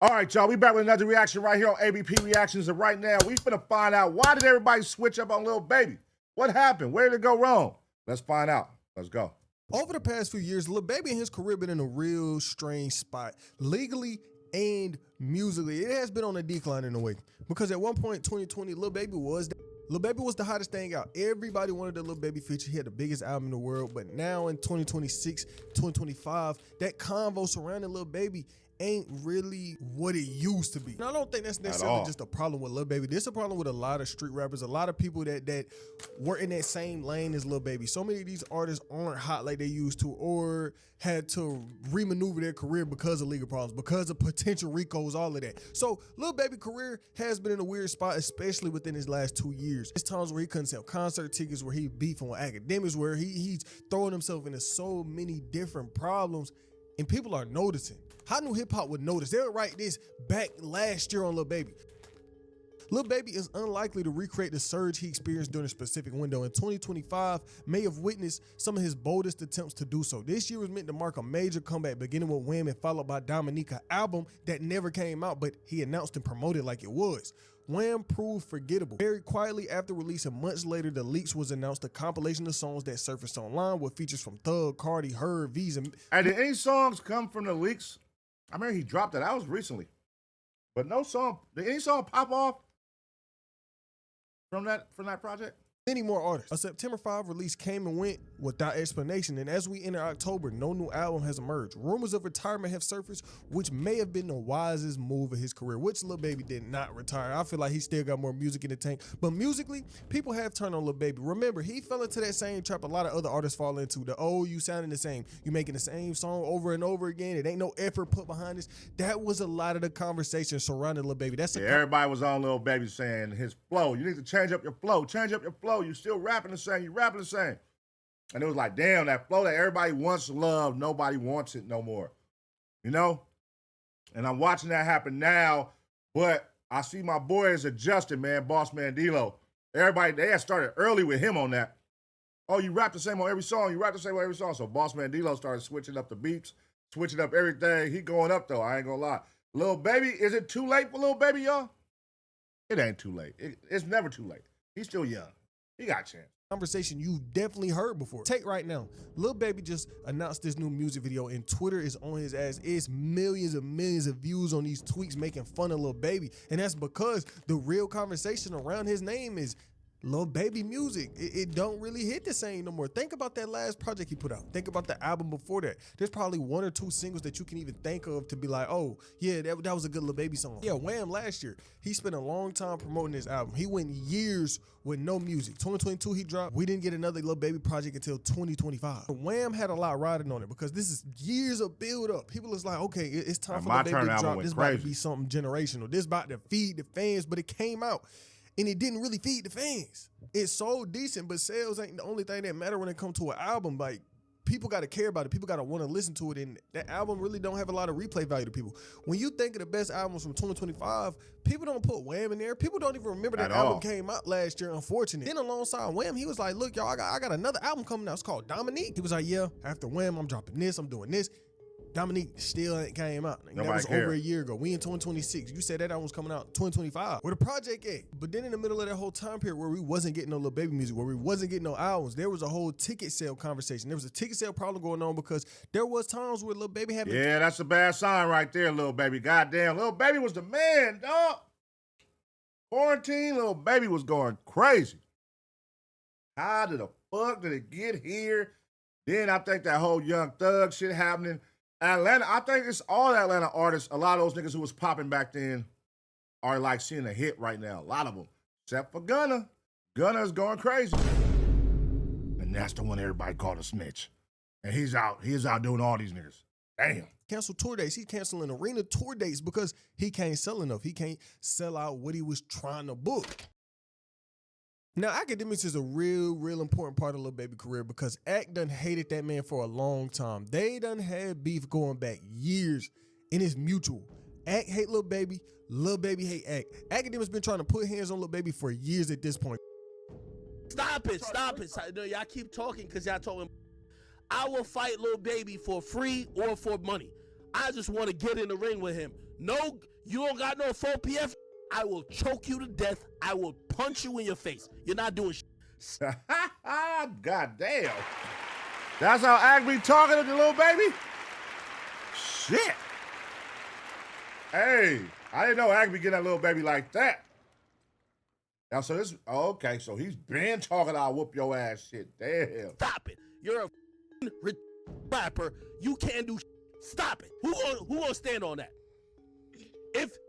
All right, y'all, we back with another reaction right here on ABP Reactions, and right now we finna find out why did everybody switch up on Lil Baby? What happened? Where did it go wrong? Let's find out. Let's go. Over the past few years, Lil Baby and his career been in a real strange spot, legally and musically. It has been on a decline in a way, because at one point in 2020, Lil Baby was the hottest thing out. Everybody wanted the Lil Baby feature. He had the biggest album in the world. But now in 2026, 2025, that convo surrounding Lil Baby ain't really what it used to be. Now, I don't think that's necessarily just a problem with Lil Baby. This is a problem with a lot of street rappers, a lot of people that were in that same lane as Lil Baby. So many of these artists aren't hot like they used to, or had to remaneuver their career because of legal problems, because of potential RICOs, all of that. So Lil Baby's career has been in a weird spot, especially within his last 2 years. There's times where he couldn't sell concert tickets, where he beefing with Akademiks, where he's throwing himself into so many different problems, and people are noticing. How knew hip hop would notice? They would write this back last year on Lil Baby. Lil Baby is unlikely to recreate the surge he experienced during a specific window, and 2025 may have witnessed some of his boldest attempts to do so. This year was meant to mark a major comeback, beginning with Wham and followed by Dominica, album that never came out, but he announced and promoted like it was. Wham proved forgettable. Very quietly after release, and months later, The Leaks was announced, a compilation of songs that surfaced online with features from Thug, Cardi, Her, V's, and... Hey, did any songs come from The Leaks? I remember he dropped that. That was recently. But no song. Did any song pop off from that project? Many more artists. A September 5 release came and went without explanation, and as we enter October, no new album has emerged. Rumors of retirement have surfaced, which may have been the wisest move of his career, which Lil Baby did not retire. I feel like he still got more music in the tank, but musically, people have turned on Lil Baby. Remember, he fell into that same trap a lot of other artists fall into. You sounding the same. You making the same song over and over again. It ain't no effort put behind this. That was a lot of the conversation surrounding Lil Baby. Everybody was on Lil Baby saying his flow. You need to change up your flow. Change up your flow. You still rapping the same. You rapping the same. And it was like, damn, that flow that everybody once loved, nobody wants it no more. You know? And I'm watching that happen now, but I see my boys adjusting, man, Boss Man D-Lo. Everybody, they had started early with him on that. Oh, you rap the same on every song. You rap the same on every song. So Boss Man D-Lo started switching up the beats, switching up everything. He going up, though. I ain't gonna lie. Lil Baby, is it too late for Lil Baby, y'all? It ain't too late. It's never too late. He's still young. He got a chance. Conversation you've definitely heard before. Take right now. Lil Baby just announced this new music video, and Twitter is on his ass. It's millions and millions of views on these tweets making fun of Lil Baby. And that's because the real conversation around his name is Lil Baby music. It don't really hit the same no more. Think about that last project he put out. Think about the album before that. There's probably 1 or 2 singles that you can even think of to be like, oh, yeah, that was a good Lil Baby song. Yeah, Wham last year, he spent a long time promoting this album. He went years with no music. 2022 he dropped. We didn't get another Lil Baby project until 2025. Wham had a lot riding on it because this is years of build up. People is like, okay, it's time for Lil Baby to drop. This about to be something generational. This about to feed the fans, but it came out and it didn't really feed the fans. It's so decent, but sales ain't the only thing that matter when it comes to an album. Like, people got to care about it. People got to want to listen to it, and that album really don't have a lot of replay value to people. When you think of the best albums from 2025, people don't put Wham in there. People don't even remember that album came out last year, unfortunately. Then alongside Wham, he was like, look, y'all, I got another album coming out. It's called Dominique. He was like, yeah, after Wham, I'm dropping this, I'm doing this. Dominique still ain't came out. That was over a year ago. We in 2026. You said that album was coming out 2025. Where the project at? But then in the middle of that whole time period where we wasn't getting no Lil Baby music, where we wasn't getting no albums, there was a whole ticket sale conversation. There was a ticket sale problem going on because there was times where Lil Baby had... Yeah, that's a bad sign right there, Lil Baby. Goddamn, Lil Baby was the man, dog. Quarantine, Lil Baby was going crazy. How the fuck did it get here? Then I think that whole Young Thug shit happening. Atlanta, I think it's all Atlanta artists. A lot of those niggas who was popping back then are like seeing a hit right now. A lot of them, except for Gunna. Gunna is going crazy, and that's the one everybody called a snitch. And he's out doing all these niggas. Damn. Cancel tour dates. He's canceling arena tour dates because he can't sell enough. He can't sell out what he was trying to book. Now, Akademiks is a real important part of Lil Baby career because Ak done hated that man for a long time. They done had beef going back years, and it's mutual. Ak hate Lil Baby hate Ak. Akademiks been trying to put hands on Lil Baby for years at this point. Stop it. Y'all keep talking because y'all talking. I will fight Lil Baby for free or for money. I just want to get in the ring with him. No, you don't got no 4 PF. I will choke you to death. I will punch you in your face. You're not doing shit. God damn. That's how Acme talking to the Lil Baby? Shit. Hey, I didn't know Acme get that Lil Baby like that. Now, so this, okay, so he's been talking, I'll whoop your ass shit. Damn. Stop it. You're a rapper. You can't do shit. Stop it. Who gonna stand on that?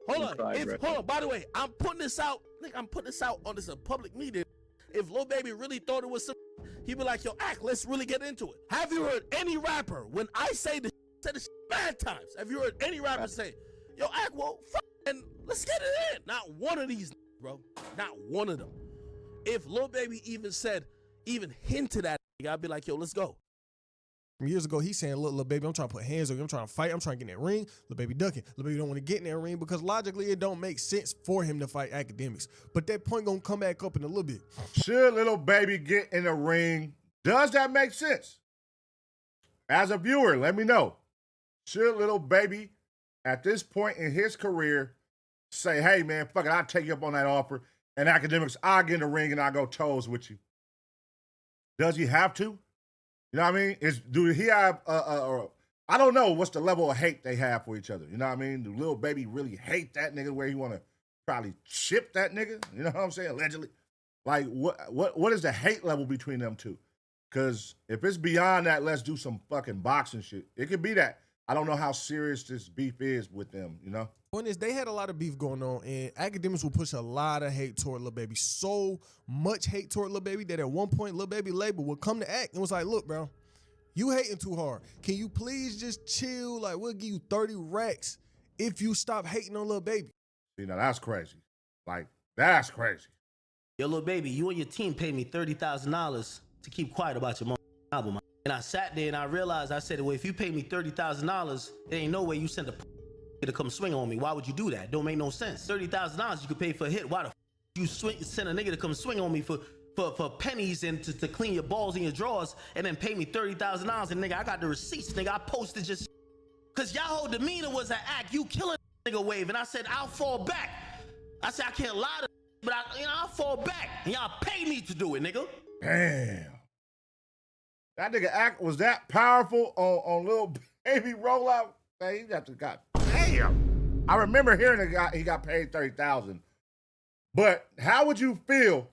Hold on. By the way, I'm putting this out. I'm putting this out on this a public meeting. If Lil Baby really thought it was some, he'd be like, yo, let's really get into it. Have you heard any rapper, when I say this, said this bad times, have you heard any rapper say, yo, well, and let's get it in? Not one of these, bro. Not one of them. If Lil Baby even hinted at it, I'd be like, yo, let's go. Years ago, he's saying, look, Lil Baby, I'm trying to put hands on you. I'm trying to fight. I'm trying to get in that ring. Lil Baby ducking. Lil Baby don't want to get in that ring because logically it don't make sense for him to fight Akademiks. But that point gonna come back up in a little bit. Should Lil Baby get in the ring? Does that make sense? As a viewer, let me know. Should Lil Baby, at this point in his career, say, hey, man, fuck it, I'll take you up on that offer, and Akademiks, I'll get in the ring and I'll go toes with you. Does he have to? You know what I mean? Do he have, I don't know what's the level of hate they have for each other. You know what I mean? Do Lil Baby really hate that nigga where he want to probably chip that nigga? You know what I'm saying? Allegedly. Like, what is the hate level between them two? Because if it's beyond that, let's do some fucking boxing shit. It could be that. I don't know how serious this beef is with them, you know? Point is, they had a lot of beef going on, and Akademiks will push a lot of hate toward Lil Baby. So much hate toward Lil Baby that at one point, Lil Baby label would come to Ak and was like, look, bro, you hating too hard. Can you please just chill? Like, we'll give you 30 racks if you stop hating on Lil Baby. See, now that's crazy. Like, that's crazy. Yo, Lil Baby, you and your team paid me $30,000 to keep quiet about your album. And I sat there and I realized, I said, well, if you pay me $30,000, there ain't no way you send a to come swing on me. Why would you do that? Don't make no sense. $30,000 you could pay for a hit. Why the you send a nigga to come swing on me for pennies and to clean your balls in your drawers and then pay me $30,000? And nigga, I got the receipts. Nigga, I posted just because y'all whole demeanor was an act. You killing nigga wave. And I said, I'll fall back. I said, I can't lie to but I'll fall back. And y'all pay me to do it, nigga. Damn. That nigga Act was that powerful on Lil Baby rollout. Man, he got to God damn. I remember hearing he got paid $30,000. But how would you feel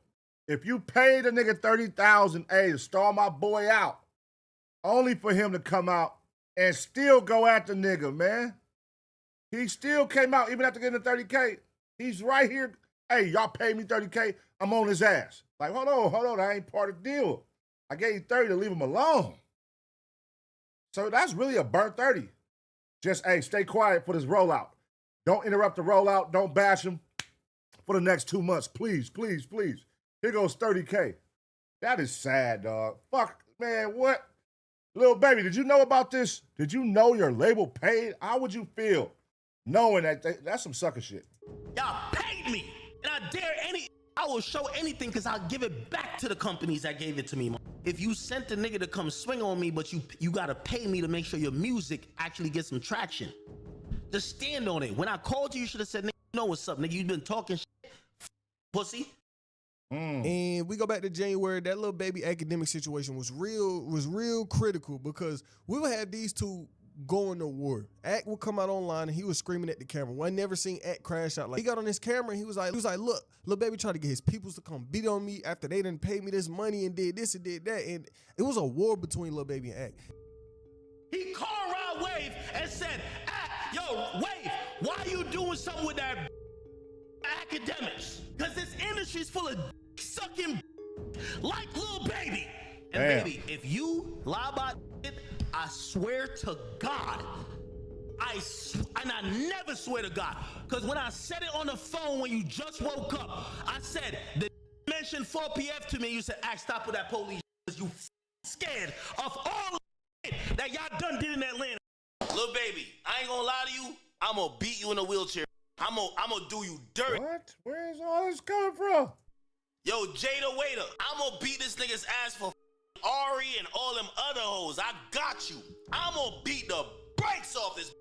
if you paid a nigga $30,000, to stall my boy out, only for him to come out and still go at the nigga, man? He still came out even after getting the $30K. He's right here. Hey, y'all paid me $30K. I'm on his ass. Like, hold on. I ain't part of the deal. I gave you 30 to leave him alone. So that's really a burnt 30. Just, hey, stay quiet for this rollout. Don't interrupt the rollout. Don't bash him for the next 2 months. Please. Here goes 30K. That is sad, dog. Fuck, man, what? Lil Baby, did you know about this? Did you know your label paid? How would you feel knowing that that's some sucker shit? Y'all paid me. And I will show anything because I'll give it back to the companies that gave it to me, man. If you sent a nigga to come swing on me, but you gotta pay me to make sure your music actually gets some traction. Just stand on it. When I called you, you should have said, nigga, you know what's up, nigga. You been talking shit, pussy. And we go back to January. That Lil Baby Akademiks situation was real critical because we would have these two going to war. Ak would come out online and he was screaming at the camera. Well, I never seen Ak crash out. Like, he got on his camera and he was like, look, Lil Baby tried to get his peoples to come beat on me after they didn't pay me this money and did this and did that. And it was a war between Lil Baby and Ak. He called around Wave and said, Ak, yo, Wave, why are you doing something with that Akademiks? Because this industry's full of sucking like Lil Baby. And Damn. baby, if you lie about it, I swear to God, and I never swear to God, because when I said it on the phone when you just woke up, I said, the mentioned 4 PF to me, you said, Ak, stop with that police, because you scared of all the that y'all done did in Atlanta. Lil Baby, I ain't gonna lie to you, I'm gonna beat you in a wheelchair. I'm gonna do you dirty. What? Where's all this coming from? Yo, Jada Waiter, I'm gonna beat this nigga's ass for Ari and all them other hoes. I got you. I'm gonna beat the brakes off this.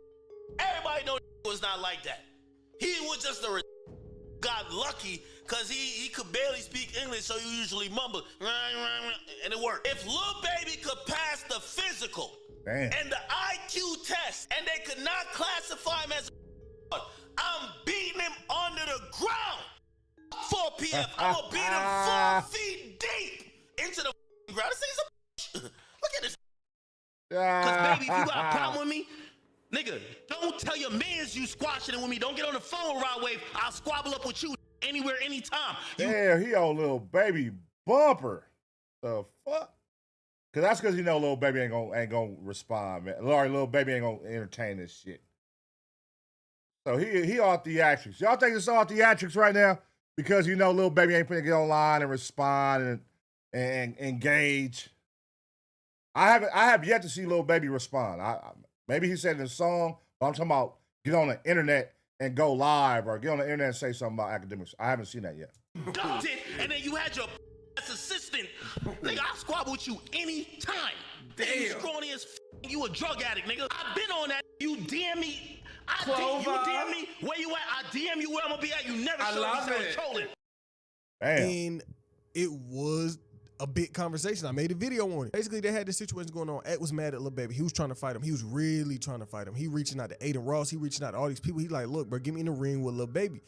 Everybody know was not like that. He was just a got lucky because he could barely speak English, so he usually mumbled, and it worked. If Lil Baby could pass the physical and the IQ test, and they could not classify him as a I'm beating him under the ground. 4 p.m. I'm gonna beat him 4 feet deep into the ground. This thing's a look at this. Because baby, if you got a problem with me, nigga, don't tell your mans you squashing it with me. Don't get on the phone, Rod Wave. I'll squabble up with you anywhere, anytime. Damn, he on Lil Baby bumper. The fuck? Cause that's cause you know Lil Baby ain't gonna respond, man. Lil Baby ain't gonna entertain this shit. So he all theatrics. Y'all think it's all theatrics right now? Because you know Lil Baby ain't finna get online and respond and engage. I have yet to see Lil Baby respond. Maybe he said it in a song, but I'm talking about get on the internet and go live or get on the internet and say something about Akademiks. I haven't seen that yet. Dumped it, and then you had your assistant. Nigga, I'll squabble with you anytime. Damn. You scrawny as you a drug addict, nigga. I've been on that. You DM me. You DM me where you at. I DM you where I'm gonna be at. You never show me trolling. Damn. And it was a big conversation. I made a video on it. Basically, they had this situation going on. Ed was mad at Lil Baby. He was trying to fight him. He was really trying to fight him. He reaching out to Aiden Ross. He reaching out to all these people. He like, look, bro, get me in the ring with Lil Baby.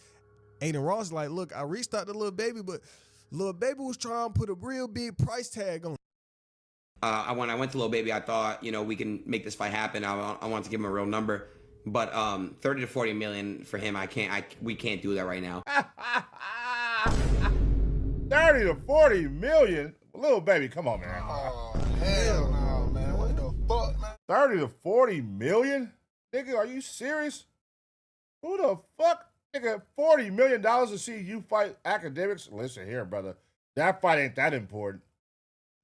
Aiden Ross like, look, I reached out to Lil Baby, but Lil Baby was trying to put a real big price tag on it. When I went to Lil Baby, I thought, you know, we can make this fight happen. I wanted to give him a real number. But 30 to 40 million for him, we can't do that right now. 30 to 40 million? Lil Baby, come on, man. Oh, hell no, man. What the fuck, man? 30 to 40 million? Nigga, are you serious? Who the fuck? Nigga, $40 million to see you fight Akademiks? Listen here, brother. That fight ain't that important.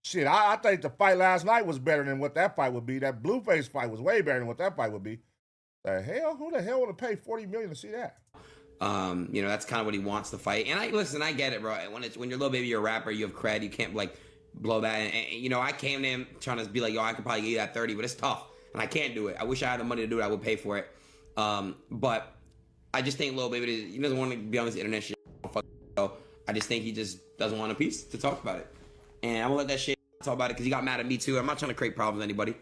Shit, I think the fight last night was better than what that fight would be. That Blueface fight was way better than what that fight would be. The hell? Who the hell would have paid $40 million to see that? You know, that's kind of what he wants to fight. And I get it, bro. When you're Lil Baby, you're a rapper, you have cred, you can't like blow that. And you know, I came to him trying to be like, yo, I could probably get you that 30, but it's tough. And I can't do it. I wish I had the money to do it, I would pay for it. But I just think Lil Baby, he doesn't want to be on this internet shit. So I just think he just doesn't want a piece to talk about it. And I'm gonna let that shit talk about it because he got mad at me too. I'm not trying to create problems with anybody.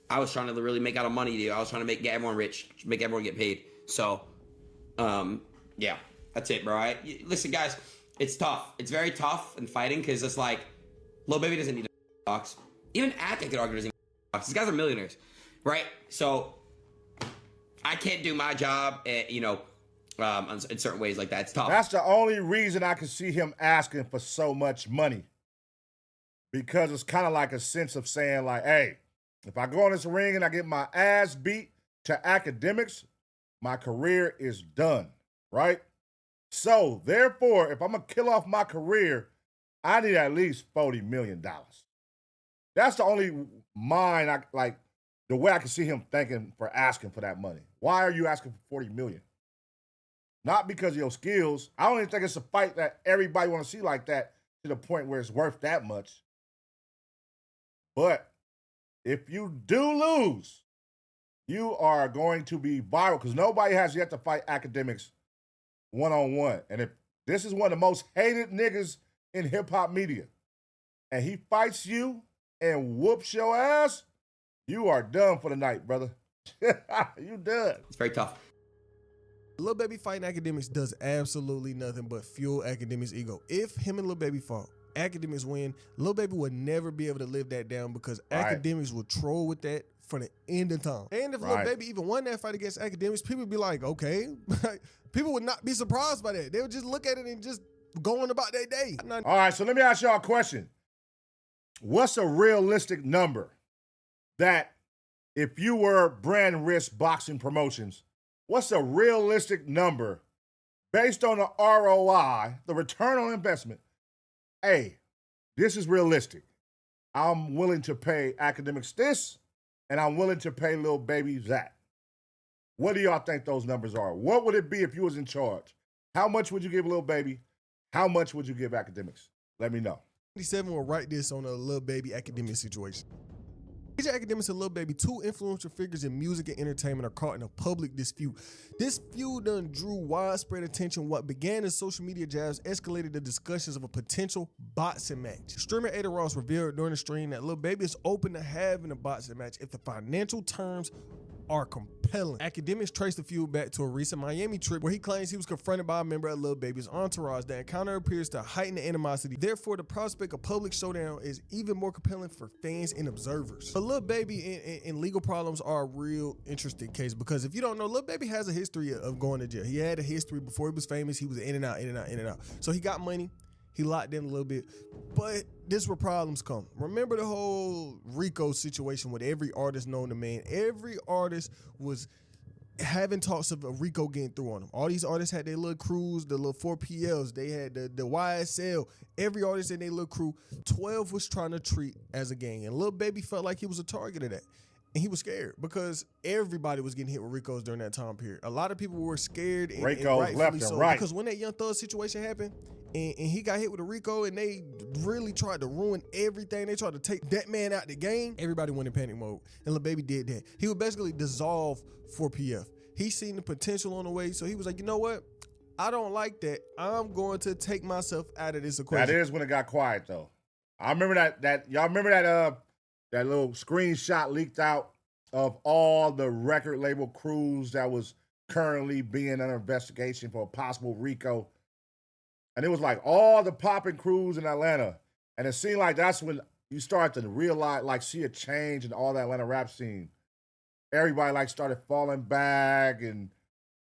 I was trying to really make out of money, dude. I was trying to get everyone rich, make everyone get paid. So, yeah, that's it, bro. Listen, guys, it's tough. It's very tough in fighting because it's like, Lil Baby doesn't need a box. Even Ak, I could argue, doesn't need a box. These guys are millionaires, right? So, I can't do my job, you know, in certain ways like that. It's tough. That's the only reason I can see him asking for so much money. Because it's kind of like a sense of saying like, hey, if I go in this ring and I get my ass beat to Akademiks, my career is done, right? So, therefore, if I'm going to kill off my career, I need at least $40 million. That's the only mind, the way I can see him thinking for asking for that money. Why are you asking for $40 million? Not because of your skills. I don't even think it's a fight that everybody want to see like that to the point where it's worth that much. But if you do lose, you are going to be viral because nobody has yet to fight Akademiks one-on-one. And if this is one of the most hated niggas in hip-hop media, and he fights you and whoops your ass, you are done for the night, brother. You done. It's very tough. Lil Baby fighting Akademiks does absolutely nothing but fuel Akademiks' ego. If him and Lil Baby fought, Akademiks win, Lil Baby would never be able to live that down because Akademiks would troll with that for the end of time. And if Lil Baby even won that fight against Akademiks, people would be like, okay. People would not be surprised by that. They would just look at it and just go on about their day. All right, so let me ask y'all a question. What's a realistic number that if you were Brand Risk Boxing Promotions, what's a realistic number based on the ROI, the return on investment? Hey, this is realistic. I'm willing to pay Akademiks this, and I'm willing to pay Lil Baby that. What do y'all think those numbers are? What would it be if you was in charge? How much would you give Lil Baby? How much would you give Akademiks? Let me know. 97 will write this on a Lil Baby Akademiks situation. DJ Akademiks and Lil Baby, two influential figures in music and entertainment, are caught in a public dispute. This feud done drew widespread attention. What began as social media jabs escalated to discussions of a potential boxing match. Streamer Ada Ross revealed during the stream that Lil Baby is open to having a boxing match if the financial terms are compelling. Akademiks traced the feud back to a recent Miami trip where he claims he was confronted by a member of Lil Baby's entourage. The encounter appears to heighten the animosity. Therefore, the prospect of public showdown is even more compelling for fans and observers. But Lil Baby and legal problems are a real interesting case, because if you don't know, Lil Baby has a history of going to jail. He had a history before he was famous. He was in and out, in and out, in and out. So he got money. He locked in a little bit, but this is where problems come. Remember the whole Rico situation with every artist known to man. Every artist was having talks of a Rico getting through on them. All these artists had their little crews, the little 4PLs. They had the YSL. Every artist in their little crew, 12 was trying to treat as a gang. And Lil Baby felt like he was a target of that. And he was scared because everybody was getting hit with Ricos during that time period. A lot of people were scared. And Ricos left and right. Because when that Young Thug situation happened, and he got hit with a Rico, and they really tried to ruin everything. They tried to take that man out the game. Everybody went in panic mode, and Lil Baby did that. He would basically dissolve 4PF. He seen the potential on the way, so he was like, you know what? I don't like that. I'm going to take myself out of this equation. That is when it got quiet, though. I remember that y'all remember that little screenshot leaked out of all the record label crews that was currently being under investigation for a possible Rico. And it was like all the popping crews in Atlanta. And it seemed like that's when you start to realize, like, see a change in all the Atlanta rap scene. Everybody, like, started falling back. And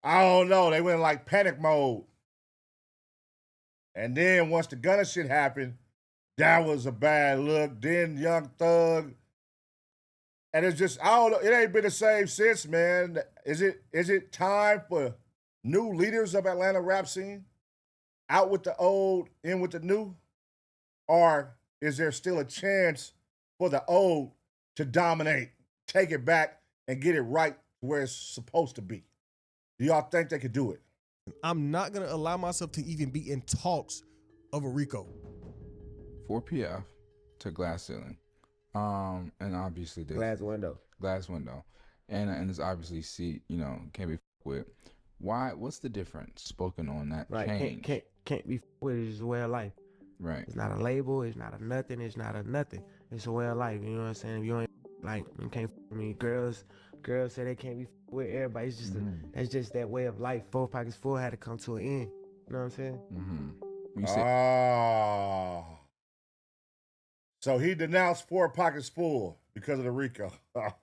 I don't know, they went in, like, panic mode. And then once the Gunna shit happened, that was a bad look. Then Young Thug. And it's just, I don't know, it ain't been the same since, man. Is it time for new leaders of Atlanta rap scene? Out with the old, in with the new? Or is there still a chance for the old to dominate, take it back, and get it right where it's supposed to be? Do y'all think they could do it? I'm not going to allow myself to even be in talks of a Rico. 4PF to Glass Ceiling. And obviously this Glass Window. And it's obviously can't be with. Why? What's the difference spoken on that change? Can't be with. It's a way of life. Right. It's not a label. It's not a nothing. It's not a nothing. It's a way of life. You know what I'm saying? If you ain't like, you can't with me. Girls say they can't be with everybody. It's just that's just that way of life. 4 Pockets Full had to come to an end. You know what I'm saying? So he denounced 4 Pockets Full because of the Rico. No.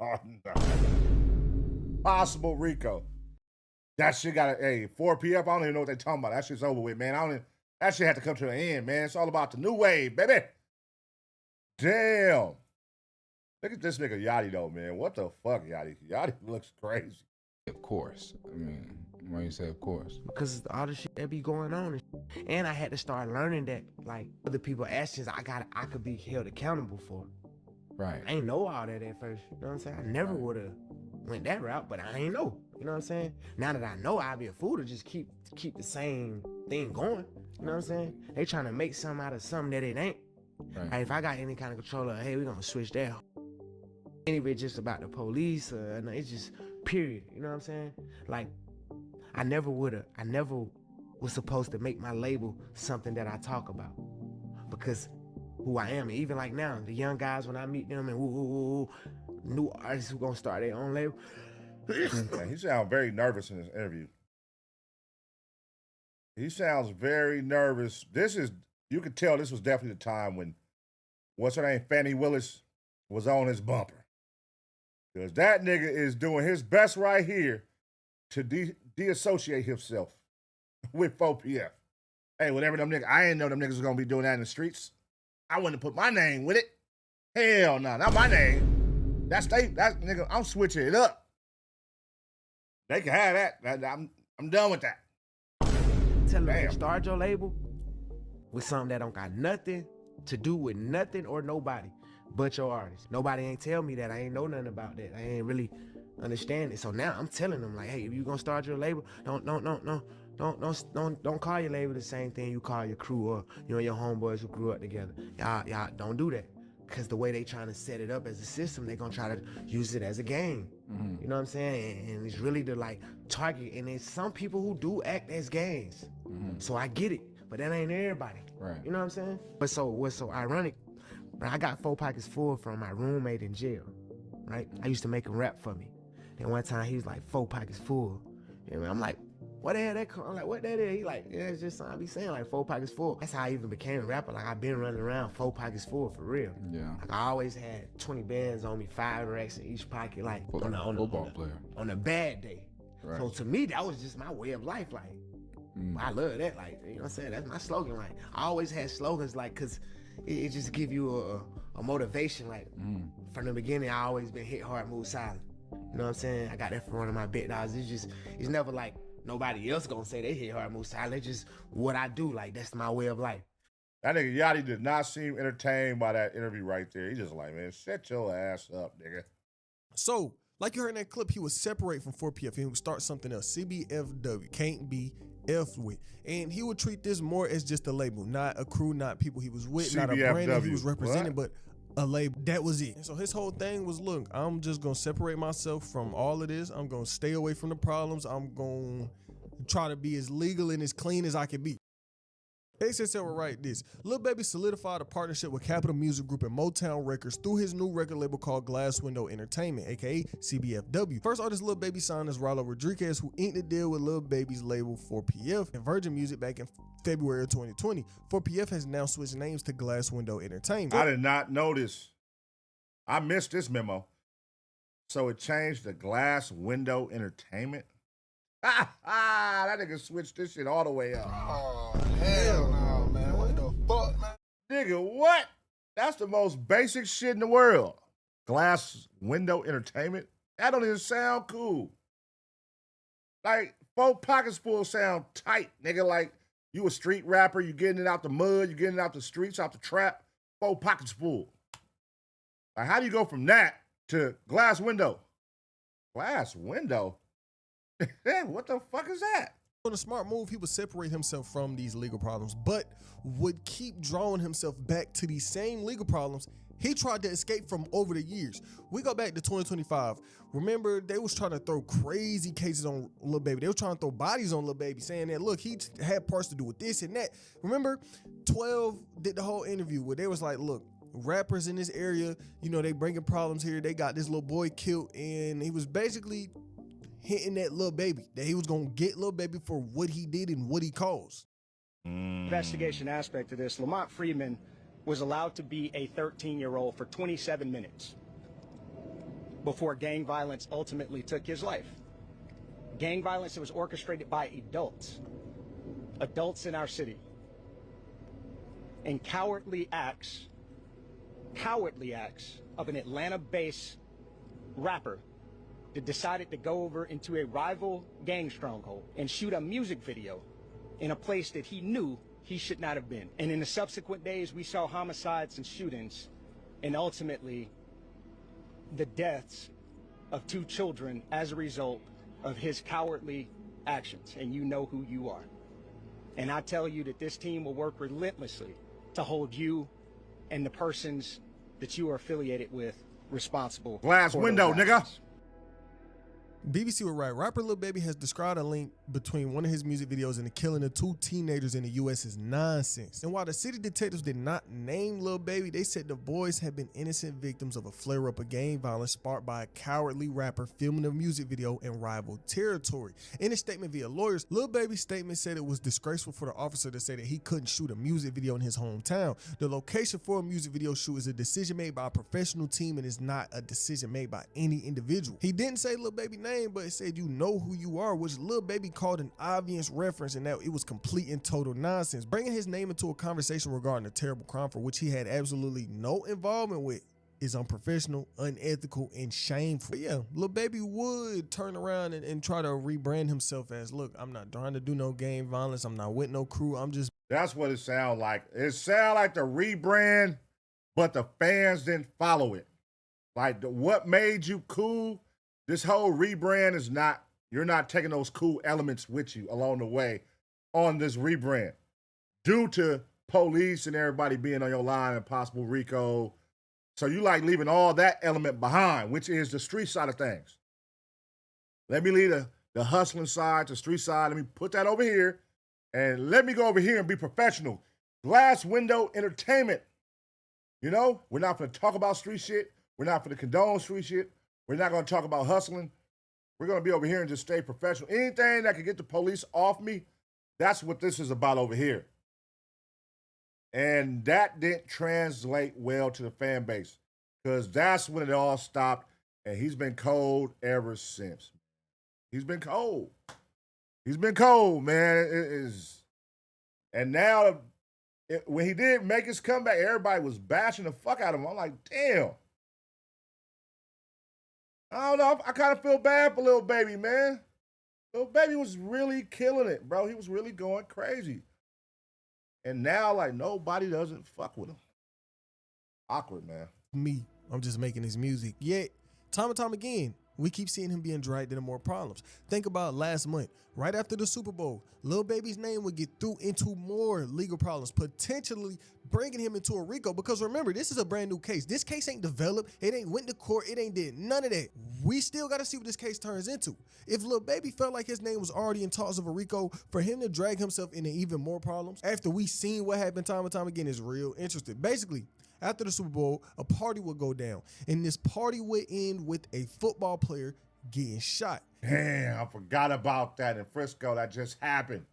Possible Rico. That shit got to, 4PF, I don't even know what they talking about. That shit's over with, man. That shit had to come to an end, man. It's all about the new wave, baby. Damn. Look at this nigga Yachty, though, man. What the fuck, Yachty? Yachty looks crazy. Of course. I mean, why you say of course? Because it's all the shit that be going on. And I had to start learning that, like, other people's actions, I could be held accountable for. Right. I ain't know all that at first. You know what I'm saying? I never would have went that route, but I ain't know. You know what I'm saying? Now that I know, I'd be a fool to just keep the same thing going. You know what I'm saying? They trying to make something out of something that it ain't. Right. Like, if I got any kind of control of, hey, we're going to switch that. Any of it just about the police, no, it's just period. You know what I'm saying? Like, I never was supposed to make my label something that I talk about. Because who I am, and even like now, the young guys, when I meet them and new artists who gonna start their own label. Man, he sounds very nervous in this interview. He sounds very nervous. You could tell this was definitely the time when, what's her name, Fannie Willis was on his bumper. Because that nigga is doing his best right here to deassociate himself with 4PF. Hey, whatever them niggas, I ain't know them niggas was gonna be doing that in the streets. I wouldn't put my name with it. Hell no, not my name. That's nigga, I'm switching it up. They can have that. I'm done with that. Tell them to start your label with something that don't got nothing to do with nothing or nobody but your artist. Nobody ain't tell me that. I ain't know nothing about that. I ain't really understand it. So now I'm telling them, like, hey, if you gonna start your label, don't call your label the same thing you call your crew or your homeboys who grew up together. Y'all don't do that. because the way they trying to set it up as a system, they gonna try to use it as a game. You know what I'm saying? And it's really to like target, and there's some people who do act as gangs. So I get it, but that ain't everybody. Right. You know what I'm saying? What's so ironic, I got 4 pockets full from my roommate in jail, right? I used to make him rap for me. Then one time he was like, 4 pockets full. And I'm like, what the hell that come? I'm like, what that is? He like, yeah, it's just something I be saying, like 4 pockets full. That's how I even became a rapper. Like I've been running around 4 pockets full for real. Yeah. Like I always had 20 bands on me, 5 racks in each pocket, like Football player. On a bad day. Right. So to me, that was just my way of life. Like, I love that. Like, you know what I'm saying? That's my slogan. Like, I always had slogans, like, cause it just give you a motivation. Like, from the beginning, I always been hit hard, move silent. You know what I'm saying? I got that from one of my big dogs. It's never like nobody else gonna say they hit hard, move silent. It's just what I do. Like, that's my way of life. That nigga Yachty did not seem entertained by that interview right there. He just like, man, shut your ass up, nigga. So, like you heard in that clip, he would separate from 4PF. He would start something else. CBFW, can't be F'd with. And he would treat this more as just a label, not a crew, not people he was with, not a brand that he was representing, but a label. That was it. And so his whole thing was, look, I'm just going to separate myself from all of this. I'm going to stay away from the problems. I'm going to try to be as legal and as clean as I can be. AceBoy will write this. Lil Baby solidified a partnership with Capitol Music Group and Motown Records through his new record label called Glass Window Entertainment, aka CBFW. First artist Lil Baby signed is Rallo Rodriguez, who inked the deal with Lil Baby's label 4PF and Virgin Music back in February of 2020. 4PF has now switched names to Glass Window Entertainment. I did not know this. I missed this memo. So it changed to Glass Window Entertainment? That nigga switched this shit all the way up. Oh, hell no, man. What the fuck, man? Nigga, what? That's the most basic shit in the world. Glass Window Entertainment? That don't even sound cool. Like, 4 pockets full sound tight, nigga. Like, you a street rapper, you getting it out the mud, you getting it out the streets, out the trap. 4 pockets full. Like, how do you go from that to Glass Window? Glass Window? What the fuck is that? On a smart move, he would separate himself from these legal problems, but would keep drawing himself back to these same legal problems he tried to escape from over the years. We go back to 2025. Remember, they was trying to throw crazy cases on Lil Baby. They were trying to throw bodies on Lil Baby, saying that, look, he had parts to do with this and that. Remember, 12 did the whole interview where they was like, look, rappers in this area, you know, they bringing problems here. They got this little boy killed, and he was basically hitting that Lil Baby, that he was gonna get Lil Baby for what he did and what he caused. Investigation aspect of this, Lamont Freeman was allowed to be a 13-year-old for 27 minutes before gang violence ultimately took his life. Gang violence that was orchestrated by adults in our city, and cowardly acts of an Atlanta-based rapper that decided to go over into a rival gang stronghold and shoot a music video in a place that he knew he should not have been. And in the subsequent days, we saw homicides and shootings, and ultimately the deaths of 2 children as a result of his cowardly actions. And you know who you are. And I tell you that this team will work relentlessly to hold you and the persons that you are affiliated with responsible. Glass Window, nigga. BBC would write, rapper Lil Baby has described a link between one of his music videos and the killing of 2 teenagers in the U.S. as nonsense. And while the city detectives did not name Lil Baby, they said the boys had been innocent victims of a flare-up of gang violence sparked by a cowardly rapper filming a music video in rival territory. In a statement via lawyers, Lil Baby's statement said it was disgraceful for the officer to say that he couldn't shoot a music video in his hometown. The location for a music video shoot is a decision made by a professional team and is not a decision made by any individual. He didn't say Lil Baby's name, but it said you know who you are, which Lil Baby called an obvious reference, and that it was complete and total nonsense. Bringing his name into a conversation regarding a terrible crime for which he had absolutely no involvement with is unprofessional, unethical, and shameful. But yeah, Lil Baby would turn around and try to rebrand himself as, look, I'm not trying to do no gang violence, I'm not with no crew, I'm just... That's what it sounds like. It sounds like the rebrand, but the fans didn't follow it. Like, what made you cool? This whole rebrand is not, you're not taking those cool elements with you along the way on this rebrand. Due to police and everybody being on your line and possible RICO, So you like leaving all that element behind, which is the street side of things. Let me leave the hustling side, the street side. Let me put that over here, and let me go over here and be professional. Glass window entertainment. You know, we're not going to talk about street shit. We're not going to condone street shit. We're not going to talk about hustling. We're going to be over here and just stay professional. Anything that can get the police off me, that's what this is about over here. And that didn't translate well to the fan base because that's when it all stopped, and he's been cold ever since. He's been cold. He's been cold, man. It is. And now, when he did make his comeback, everybody was bashing the fuck out of him. I'm like, damn. I don't know. I kind of feel bad for Lil Baby, man. Lil Baby was really killing it, bro. He was really going crazy. And now, like, nobody doesn't fuck with him. Awkward, man. Me, I'm just making his music. Yet, time and time again, we keep seeing him being dragged into more problems. Think about last month, right after the Super Bowl, Lil Baby's name would get through into more legal problems, potentially bringing him into a RICO. Because remember, this is a brand new case. This case ain't developed. It ain't went to court. It ain't did none of that. We still got to see what this case turns into. If Lil Baby felt like his name was already in talks of a RICO, for him to drag himself into even more problems after we seen what happened time and time again is real interesting. Basically, after the Super Bowl, a party would go down, and this party would end with a football player getting shot. Damn, I forgot about that in Frisco. That just happened.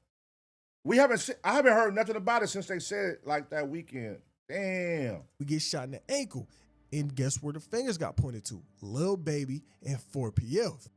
I haven't heard nothing about it since they said it like that weekend. Damn. We get shot in the ankle, and guess where the fingers got pointed to? Lil Baby and 4PF.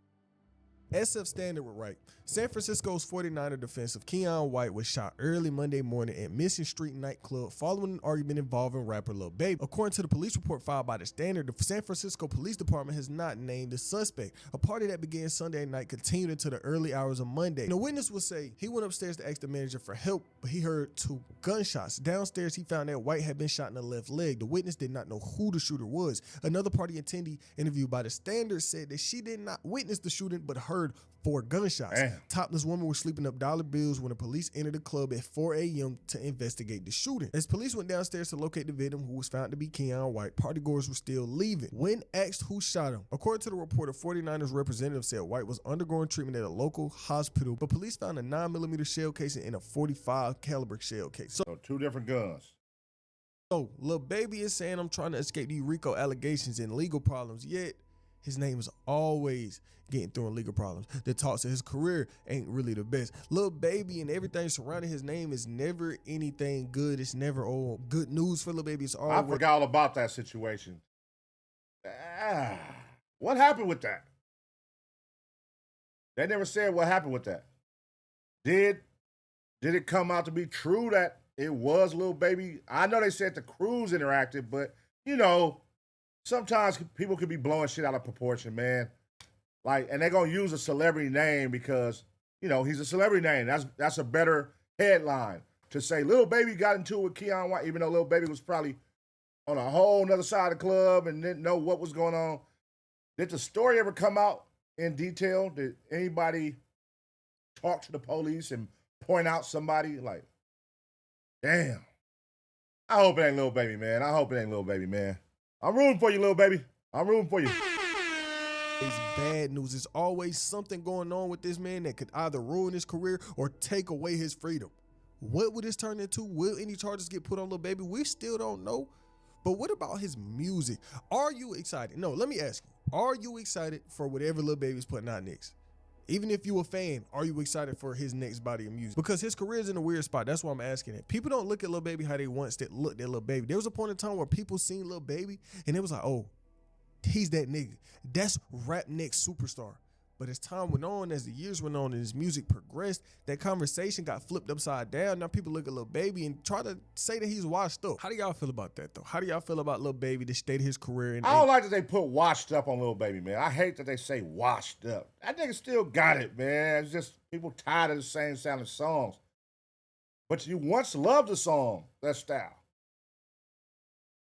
SF Standard would write, San Francisco's 49er defensive Keon White was shot early Monday morning at Mission Street nightclub following an argument involving rapper Lil Baby. According to the police report filed by the Standard, the San Francisco Police Department has not named the suspect. A party that began Sunday night continued into the early hours of Monday. And the witness would say he went upstairs to ask the manager for help, but he heard 2 gunshots. Downstairs, he found that White had been shot in the left leg. The witness did not know who the shooter was. Another party attendee interviewed by the Standard said that she did not witness the shooting, but heard 4 gunshots. Damn. Topless women were sleeping up dollar bills when the police entered the club at 4 a.m. to investigate the shooting. As police went downstairs to locate the victim, who was found to be Keon White, partygoers were still leaving. When asked who shot him, according to the report, a 49ers representative said White was undergoing treatment at a local hospital, but police found a 9mm shell casing and a .45 caliber shell case. So 2 different guns. So Lil Baby is saying I'm trying to escape these RICO allegations and legal problems, yet his name is always getting through in legal problems. The talks of his career ain't really the best. Lil Baby and everything surrounding his name is never anything good. It's never all good news for Lil Baby. It's always... I forgot all about that situation. What happened with that? They never said what happened with that. Did it come out to be true that it was Lil Baby? I know they said the crews interacted, but, you know, sometimes people could be blowing shit out of proportion, man. Like, and they're going to use a celebrity name because, you know, he's a celebrity name. That's a better headline to say Lil Baby got into it with Keon White, even though Lil Baby was probably on a whole nother side of the club and didn't know what was going on. Did the story ever come out in detail? Did anybody talk to the police and point out somebody? Like, damn. I hope it ain't Lil Baby, man. I hope it ain't Lil Baby, man. I'm rooting for you, Lil Baby. I'm rooting for you. It's bad news. There's always something going on with this man that could either ruin his career or take away his freedom. What would this turn into? Will any charges get put on Lil Baby? We still don't know. But what about his music? Are you excited? No, let me ask you. Are you excited for whatever Lil Baby's putting out next? Even if you a fan, are you excited for his next body of music? Because his career is in a weird spot. That's why I'm asking it. People don't look at Lil Baby how they once looked at Lil Baby. There was a point in time where people seen Lil Baby and it was like, oh, he's that nigga. That's rap next superstar. But as time went on, as the years went on and his music progressed, that conversation got flipped upside down. Now people look at Lil Baby and try to say that he's washed up. How do y'all feel about that, though? How do y'all feel about Lil Baby, the state of his career? I don't like that they put washed up on Lil Baby, man. I hate that they say washed up. That nigga still got it, man. It's just people tired of the same sounding songs. But you once loved the song, that style.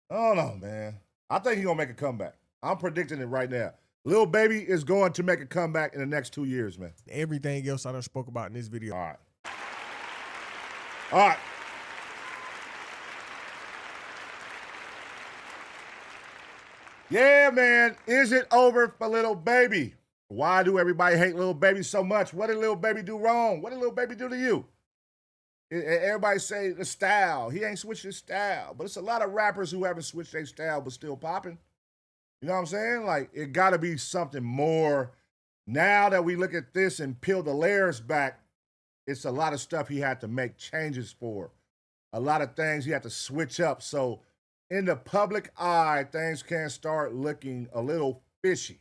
I don't know, man. I think he's going to make a comeback. I'm predicting it right now. Lil Baby is going to make a comeback in the next 2 years, man. Everything else I done spoke about in this video. All right. All right. Yeah, man. Is it over for Lil Baby? Why do everybody hate Lil Baby so much? What did Lil Baby do wrong? What did Lil Baby do to you? Everybody say the style. He ain't switched his style. But it's a lot of rappers who haven't switched their style but still popping. You know what I'm saying? Like, it got to be something more. Now that we look at this and peel the layers back, it's a lot of stuff he had to make changes for. A lot of things he had to switch up. So in the public eye, things can start looking a little fishy,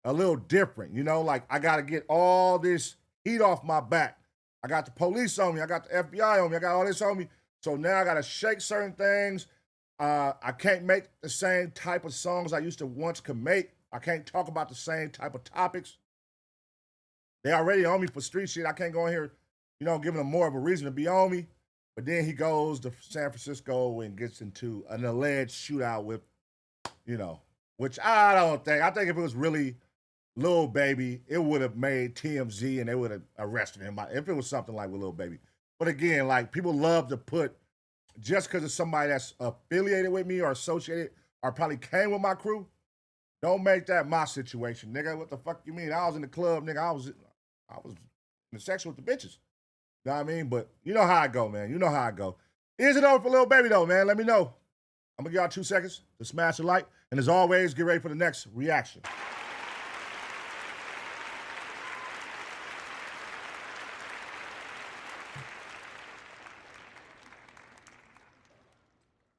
a little different. You know, like, I got to get all this heat off my back. I got the police on me. I got the FBI on me. I got all this on me. So now I got to shake certain things. I can't make the same type of songs I used to once could make. I can't talk about the same type of topics. They already on me for street shit. I can't go in here, you know, giving them more of a reason to be on me. But then he goes to San Francisco and gets into an alleged shootout with, you know, which I don't think. I think if it was really Lil Baby, it would have made TMZ and they would have arrested him if it was something like with Lil Baby. But again, like, people love to put, just because it's somebody that's affiliated with me or associated or probably came with my crew, don't make that my situation, nigga. What the fuck you mean? I was in the club, nigga. I was in the section with the bitches. You know what I mean? But you know how I go, man. You know how I go. Is it over for Lil Baby, though, man? Let me know. I'm going to give y'all 2 seconds to smash a like. And as always, get ready for the next reaction.